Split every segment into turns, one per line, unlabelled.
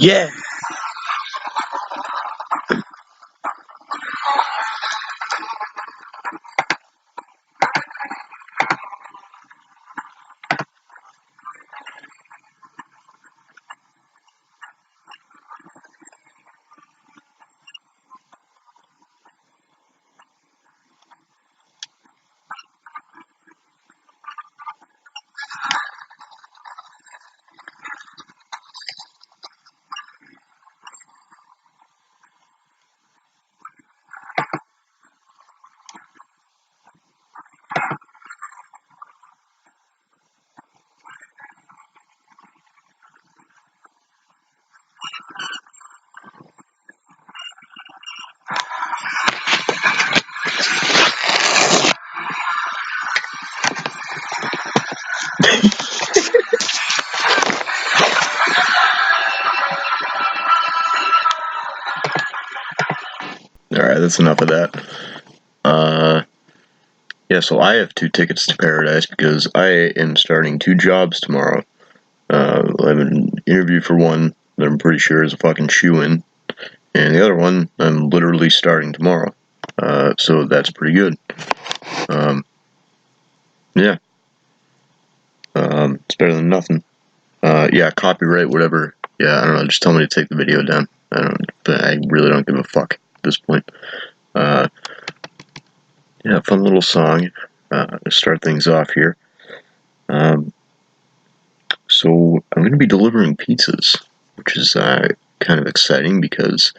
Yeah. Alright, that's enough of that. Yeah, so I have 2 tickets to paradise because I am starting 2 jobs tomorrow. I have an interview for one that I'm pretty sure is a fucking shoe-in, and the other one I'm literally starting tomorrow. So that's pretty good. Yeah. It's better than nothing. Yeah, copyright, whatever. Yeah, I don't know, just tell me to take the video down. I really don't give a fuck at this point. Yeah, fun little song to start things off here. So I'm going to be delivering pizzas, which is kind of exciting because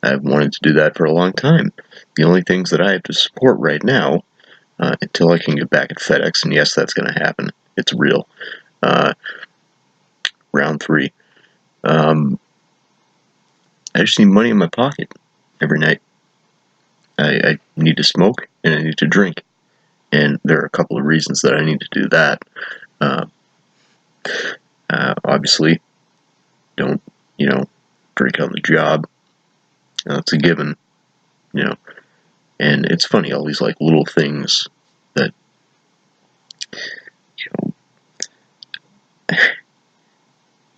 I've wanted to do that for a long time. The only things that I have to support right now, until I can get back at FedEx, and yes, that's going to happen. It's real. Round 3. I just need money in my pocket every night. I need to smoke and I need to drink. And there are a couple of reasons that I need to do that. Obviously, don't, drink on the job. That's a given, And it's funny, all these, little things that,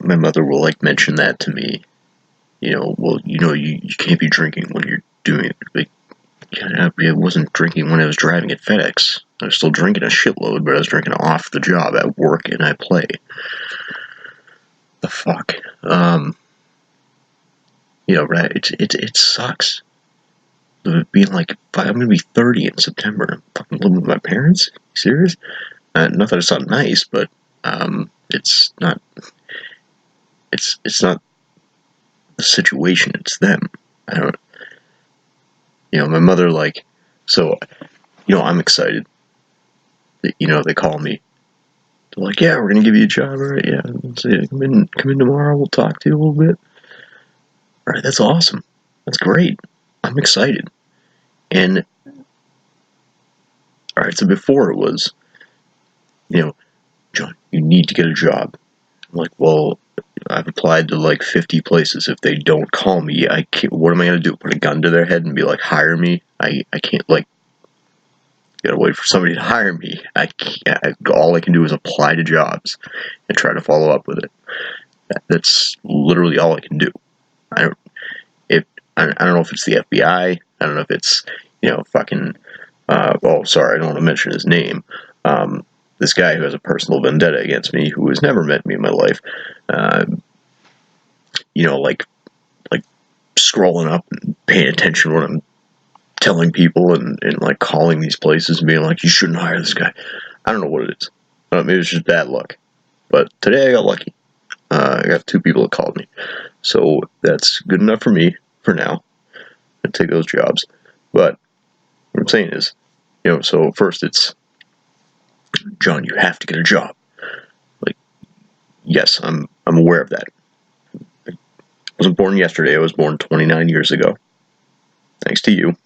my mother will, mention that to me. Well, you can't be drinking when you're doing it. I wasn't drinking when I was driving at FedEx. I was still drinking a shitload, but I was drinking off the job at work and I play. The fuck? Right? It sucks. Being I'm gonna be 30 in September. I'm fucking living with my parents. Serious? Not that it's not nice, but it's not. It's not the situation. It's them. I don't. My mother so. I'm excited. They call me. They're like, yeah, we're gonna give you a job, all right? Yeah, so come in tomorrow. We'll talk to you a little bit. All right, that's awesome. That's great. I'm excited. And all right, so before it was, John, you need to get a job. I'm like, well, I've applied to 50 places. If they don't call me, I can't. What am I gonna do? Put a gun to their head and be like, hire me? I can't gotta wait for somebody to hire me. I can't. All I can do is apply to jobs and try to follow up with it. That's literally all I can do. I don't. I don't know if it's the FBI. I don't know if it's fucking. Sorry, I don't want to mention his name. This guy who has a personal vendetta against me, who has never met me in my life. Like scrolling up and paying attention when I'm telling people and calling these places and being like, you shouldn't hire this guy. I don't know what it is. Maybe it's just bad luck. But today I got lucky. I got 2 people that called me. So that's good enough for me for now. I take those jobs. But what I'm saying is, so first it's, John, you have to get a job. Yes, I'm aware of that. I wasn't born yesterday. I was born 29 years ago. Thanks to you.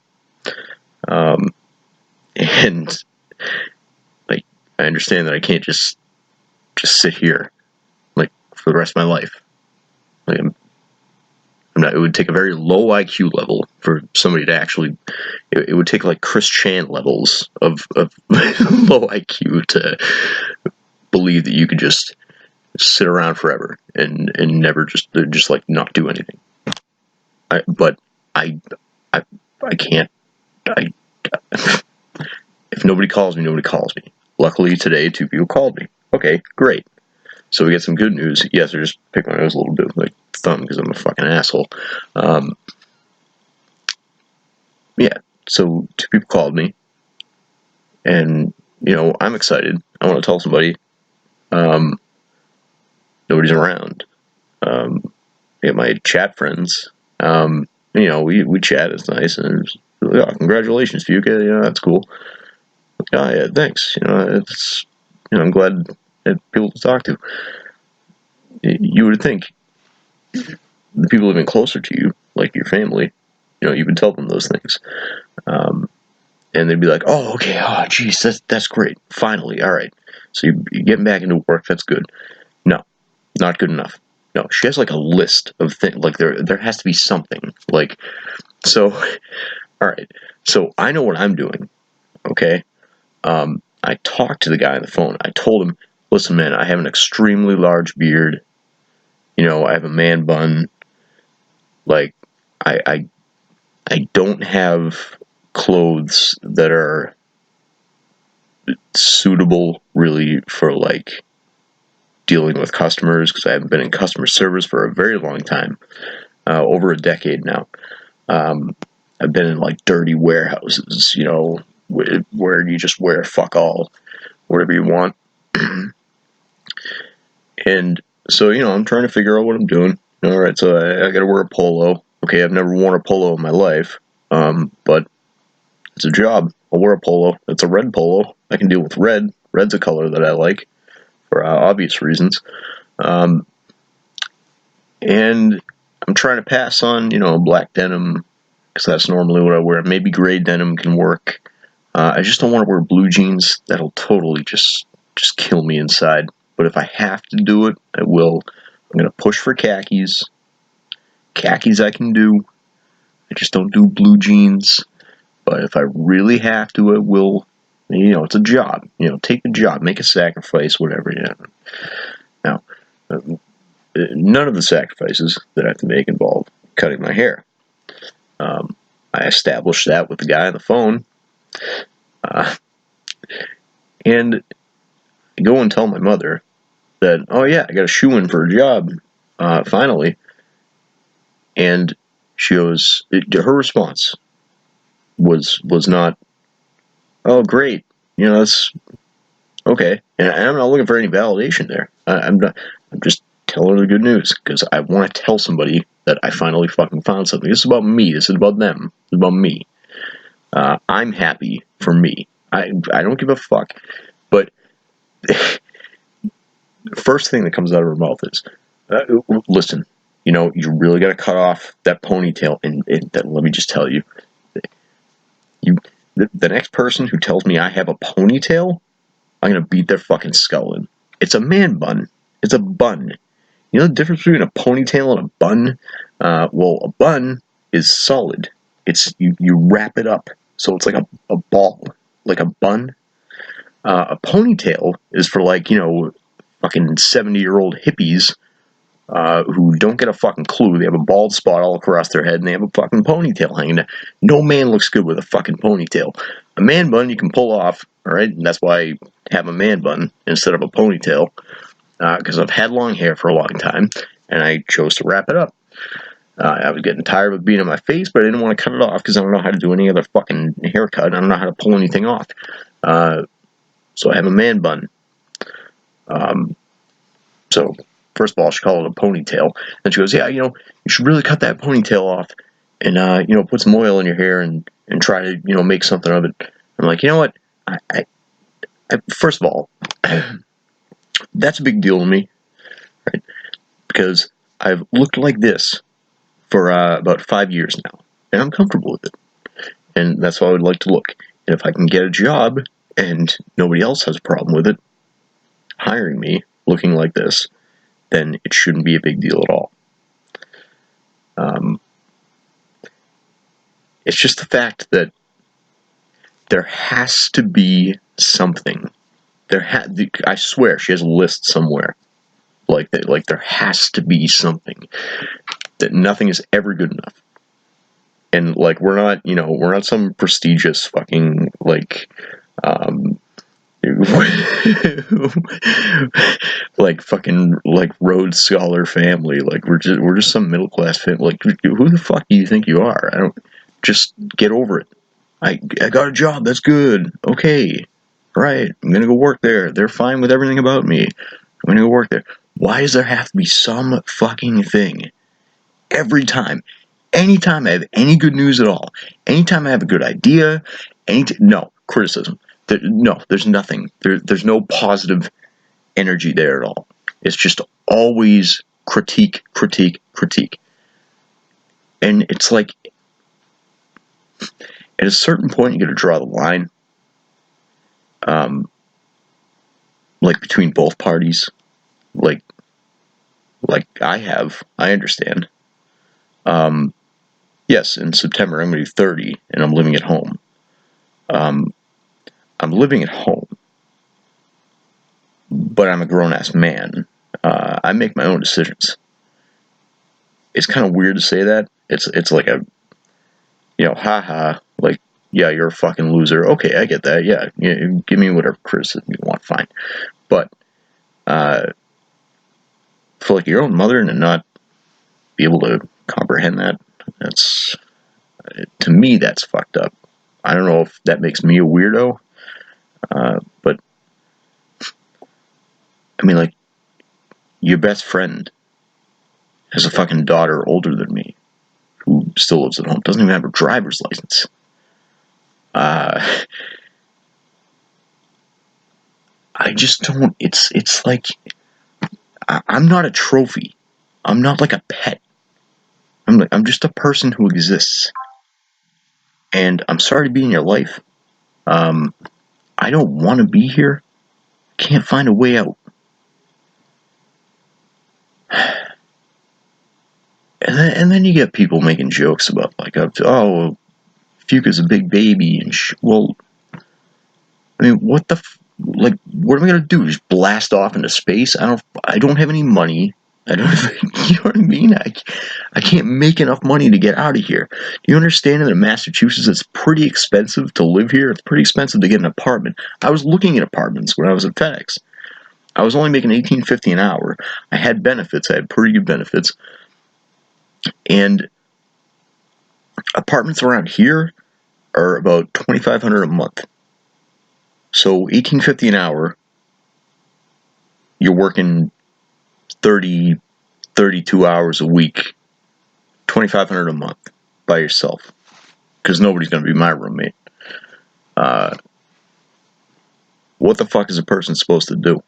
And I understand that I can't just sit here for the rest of my life. I'm not. It would take a very low IQ level for somebody to actually. It would take Chris Chan levels of low IQ to believe that you could just sit around forever and never just like not do anything. But I I I can't. I If nobody calls me, nobody calls me. Luckily today, 2 people called me. Okay, great. So we get some good news. Yes, I just picked my nose a little bit with my thumb because I'm a fucking asshole. Um, yeah. So 2 people called me, and I'm excited. I want to tell somebody. Um, Nobody's around. I get my chat friends. We chat. It's nice, and congratulations, Fuka. That's cool. Oh yeah, thanks. It's I'm glad I had people to talk to. You would think the people living closer to you, like your family, you would tell them those things, and they'd be like, "Oh, okay. Oh, geez, that's great. Finally, all right. So you're getting back into work. That's good." No, not good enough. No, she has like a list of things. Like there has to be something. Like so. All right. So I know what I'm doing. Okay. I talked to the guy on the phone. I told him, "Listen, man, I have an extremely large beard. I have a man bun. Like, I don't have clothes that are suitable really for like dealing with customers because I haven't been in customer service for a very long time, over a decade now. I've been in like dirty warehouses, where you just wear fuck all, whatever you want." And so, I'm trying to figure out what I'm doing. All right, so I got to wear a polo. Okay, I've never worn a polo in my life, but it's a job. I'll wear a polo. It's a red polo. I can deal with red. Red's a color that I like for obvious reasons. Um, and I'm trying to pass on, black denim because that's normally what I wear. Maybe gray denim can work. I just don't want to wear blue jeans. That'll totally just kill me inside. But if I have to do it, I will. I'm going to push for khakis. Khakis I can do. I just don't do blue jeans. But if I really have to, I will. It's a job. Take the job. Make a sacrifice, whatever. Now, none of the sacrifices that I have to make involve cutting my hair. I established that with the guy on the phone. And I go and tell my mother that, oh yeah, I got a shoe in for a job, finally. And she goes, her response was not, oh great, that's okay. And I'm not looking for any validation there. I'm not. I'm just telling her the good news because I want to tell somebody that I finally fucking found something. This is about me. This is about them. This is about me. I'm happy for me. I don't give a fuck. But the first thing that comes out of her mouth is, listen, you really got to cut off that ponytail. And let me just tell you, the next person who tells me I have a ponytail, I'm going to beat their fucking skull in. It's a man bun. It's a bun. You know the difference between a ponytail and a bun? Well, a bun is solid. It's you wrap it up, so it's like a ball, like a bun. A ponytail is for like fucking 70-year-old hippies who don't get a fucking clue. They have a bald spot all across their head, and they have a fucking ponytail hanging down. No man looks good with a fucking ponytail. A man bun you can pull off, all right? And that's why I have a man bun instead of a ponytail, because I've had long hair for a long time, and I chose to wrap it up. I was getting tired of it being on my face, but I didn't want to cut it off because I don't know how to do any other fucking haircut. I don't know how to pull anything off. So I have a man bun. So first of all, she called it a ponytail, and she goes, "Yeah, you should really cut that ponytail off, and put some oil in your hair and try to make something of it." I'm like, you know what? I first of all, that's a big deal to me, right? Because I've looked like this for about 5 years now, and I'm comfortable with it, and that's how I would like to look. And if I can get a job and nobody else has a problem with it hiring me looking like this, then it shouldn't be a big deal at all. It's just the fact that there has to be something. I swear she has a list somewhere. Like that, like there has to be something, that nothing is ever good enough. And like we're not some prestigious fucking like like fucking like Rhodes Scholar family. Like we're just some middle class family. Like who the fuck do you think you are? I don't. Just get over it. I got a job. That's good. Okay, right. I'm gonna go work there. They're fine with everything about me. I'm gonna go work there. Why does there have to be some fucking thing every time? Anytime I have any good news at all, anytime I have a good idea, no criticism. No, there's nothing. There's no positive energy there at all. It's just always critique, critique, critique. And it's like, at a certain point, you got to draw the line, um, like between both parties. Like, I understand. Um, yes, in September I'm going to be 30, and I'm living at home. Um, I'm living at home, but I'm a grown ass man. I make my own decisions. It's kind of weird to say that. It's like a, haha, like, yeah, you're a fucking loser. Okay, I get that. Yeah, give me whatever criticism you want, fine. But for like your own mother and not be able to comprehend that, that's, to me, that's fucked up. I don't know if that makes me a weirdo, but I mean, like, your best friend has a fucking daughter older than me who still lives at home, doesn't even have her driver's license. I just don't. It's like I'm not a trophy. I'm not like a pet. I'm just a person who exists, and I'm sorry to be in your life. Um, I don't want to be here. Can't find a way out. And then you get people making jokes about like, oh, Fuca's a big baby, and well, I mean, like, what am I gonna do? Just blast off into space? I don't have any money. I don't have, you know what I mean? I can't make enough money to get out of here. You understand that in Massachusetts it's pretty expensive to live here? It's pretty expensive to get an apartment. I was looking at apartments when I was at FedEx. I was only making $18.50 an hour. I had benefits. I had pretty good benefits. And apartments around here are about $2,500 a month. So $18.50 an hour, you're working 30, 32 hours a week, $2,500 a month by yourself, because nobody's going to be my roommate. What the fuck is a person supposed to do?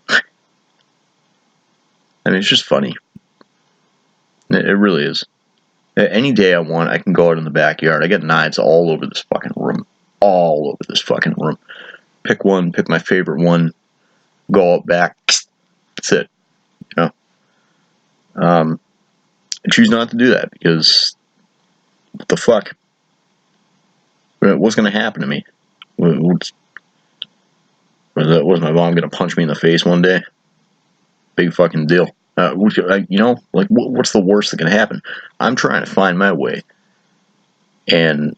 I mean, it's just funny. It really is. Any day I want, I can go out in the backyard. I get knives all over this fucking room. All over this fucking room. Pick one, pick my favorite one, go out back. That's it. You know? I choose not to do that because what the fuck? What's going to happen to me? Was my mom going to punch me in the face one day? Big fucking deal. Like, what's the worst that can happen? I'm trying to find my way. And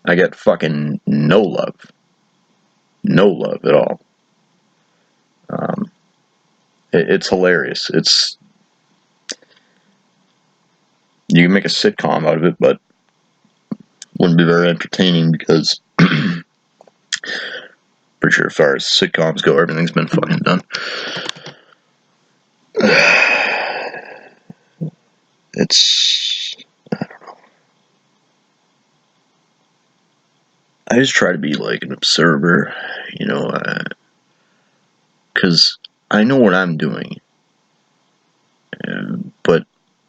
I got fucking no love. No love at all. It's hilarious. You can make a sitcom out of it, but wouldn't be very entertaining because pretty sure as far as sitcoms go, everything's been fucking done. It's, I don't know. I just try to be like an observer, because I know what I'm doing, but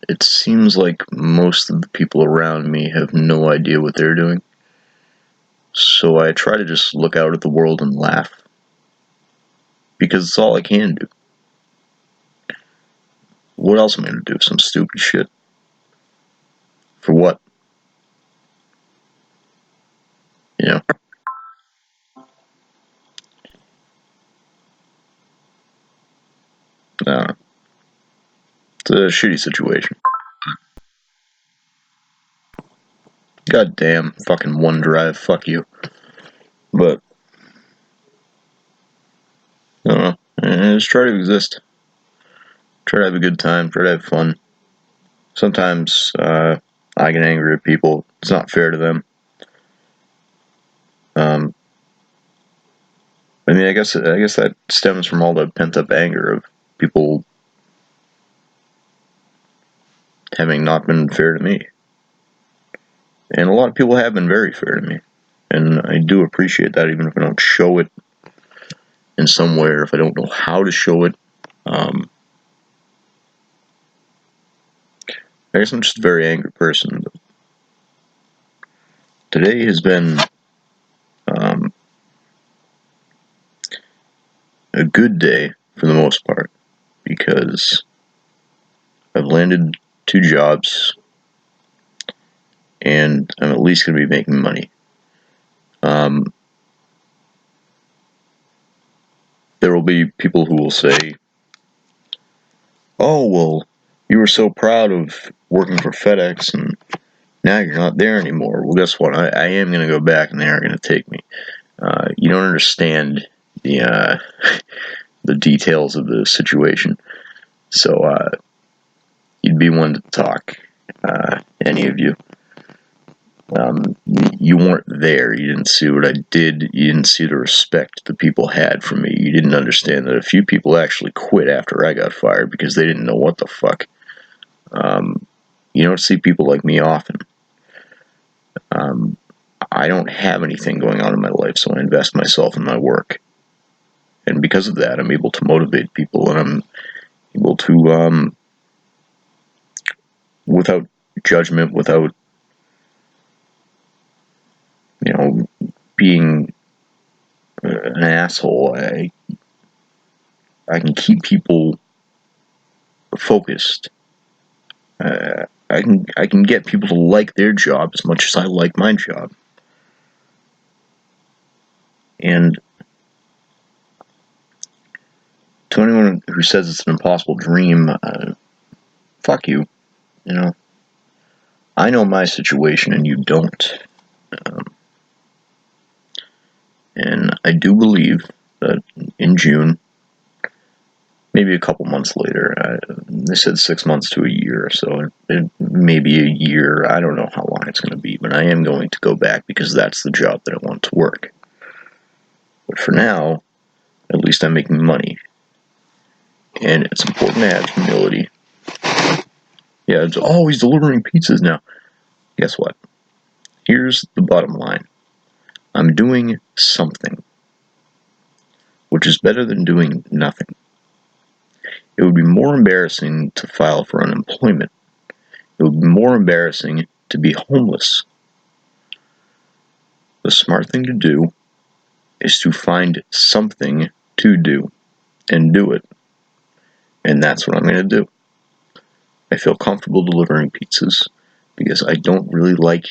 it seems like most of the people around me have no idea what they're doing. So I try to just look out at the world and laugh, because it's all I can do. What else am I going to do? Some stupid shit. For what? You know? It's a shitty situation. God damn, fucking OneDrive, fuck you. But, I don't know. Just try to exist. Try to have a good time. Try to have fun. Sometimes, I get angry at people. It's not fair to them. I mean, I guess that stems from all the pent-up anger of people having not been fair to me. And a lot of people have been very fair to me. And I do appreciate that, even if I don't show it in some way, or if I don't know how to show it. I guess I'm just a very angry person. But today has been a good day for the most part, because I've landed 2 jobs, and I'm at least going to be making money. There will be people who will say, "Oh, well, you were so proud of working for FedEx, and now you're not there anymore." Well, guess what? I am going to go back, and they are going to take me. You don't understand the the details of the situation, so you'd be one to talk. Any of you. You weren't there. You didn't see what I did. You didn't see the respect the people had for me. You didn't understand that a few people actually quit after I got fired because they didn't know what the fuck. You don't see people like me often. I don't have anything going on in my life, so I invest myself in my work. And because of that, I'm able to motivate people, and I'm able to, without judgment, without, being an asshole, I can keep people focused. I can get people to like their job as much as I like my job. And to anyone who says it's an impossible dream, fuck you. I know my situation and you don't. And I do believe that in June, maybe a couple months later, they said 6 months to a year, so it may be a year. I don't know how long it's going to be, but I am going to go back because that's the job that I want to work. But for now, at least I'm making money. And it's important to have humility. Yeah, it's always delivering pizzas now. Guess what? Here's the bottom line. I'm doing something, which is better than doing nothing. It would be more embarrassing to file for unemployment. It would be more embarrassing to be homeless. The smart thing to do is to find something to do and do it. And that's what I'm going to do. I feel comfortable delivering pizzas because I don't really like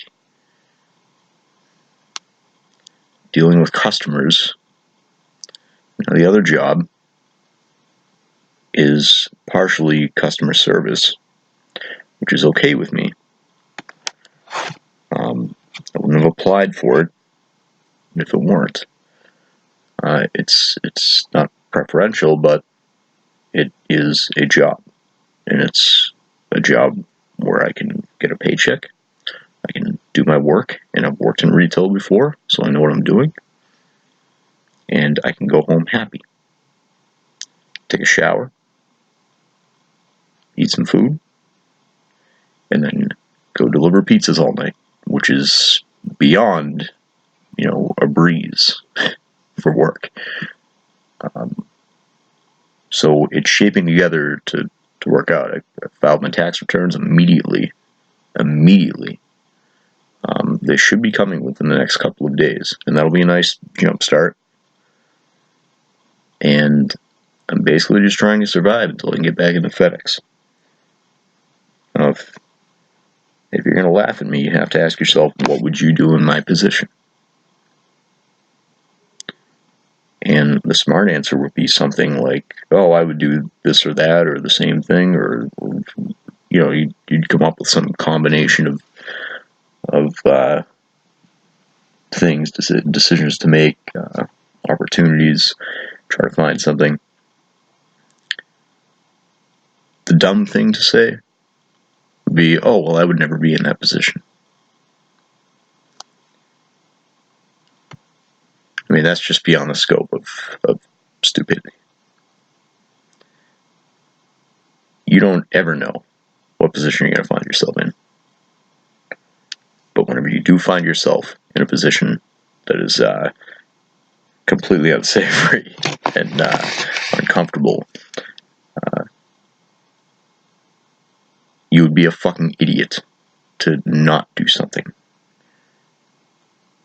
dealing with customers. The other job is partially customer service, which is okay with me. I wouldn't have applied for it if it weren't. It's not preferential, but it is a job, and it's a job where I can get a paycheck. I can do my work, and I've worked in retail before, so I know what I'm doing. And I can go home happy. Take a shower, eat some food, and then go deliver pizzas all night, which is beyond, a breeze for work. So it's shaping together to work out. I filed my tax returns immediately. They should be coming within the next couple of days, and that'll be a nice jump start. And I'm basically just trying to survive until I can get back into FedEx. Now, if you're going to laugh at me, you have to ask yourself, what would you do in my position? And the smart answer would be something like, oh, I would do this or that or the same thing, or you'd come up with some combination of things, decisions to make, opportunities, try to find something. The dumb thing to say would be, oh, well, I would never be in that position. I mean, that's just beyond the scope of stupidity. You don't ever know what position you're going to find yourself in. But whenever you do find yourself in a position that is completely unsavory and uncomfortable, you would be a fucking idiot to not do something.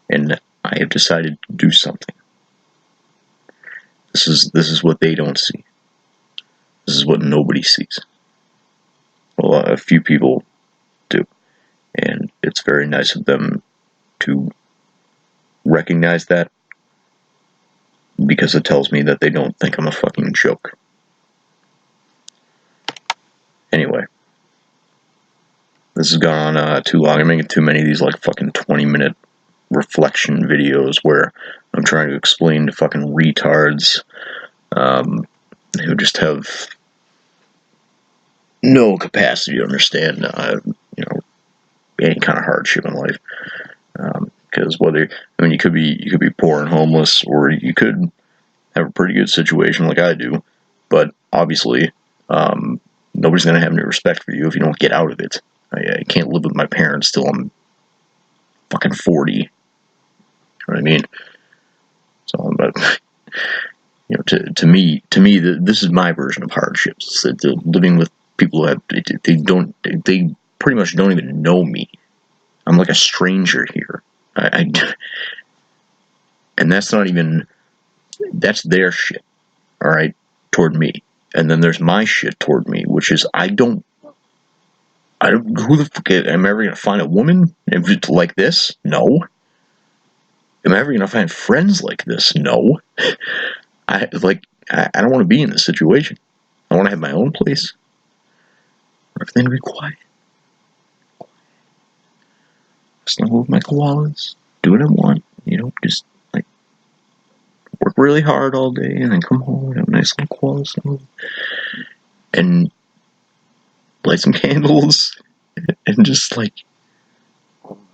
And I have decided to do something. This is what they don't see. This is what nobody sees. Well, a few people do. And it's very nice of them to recognize that, because it tells me that they don't think I'm a fucking joke. Anyway, this has gone on too long. I'm making too many of these like fucking 20-minute reflection videos where I'm trying to explain to fucking retards who just have no capacity to understand, any kind of hardship in life. Because you could be poor and homeless, or you could have a pretty good situation like I do, but obviously, nobody's gonna have any respect for you if you don't get out of it. I can't live with my parents till I'm fucking 40. You know what I mean? So, but to me, this is my version of hardships. Living with people who have they pretty much don't even know me. I'm like a stranger here. And that's not even, that's their shit, all right, toward me. And then there's my shit toward me, which is I don't, who the fuck, am I ever going to find a woman like this? No. Am I ever going to find friends like this? No. I don't want to be in this situation. I want to have my own place. Everything to be quiet. Snuggle with my koalas. Do what I want. Just like work really hard all day and then come home and have a nice little koala snuggle. And light some candles and just like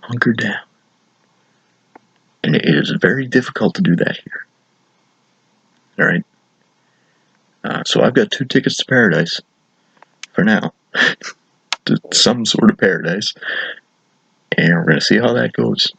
hunker down. And it is very difficult to do that here. Alright? So I've got 2 tickets to paradise. For now. To some sort of paradise. And we're going to see how that goes.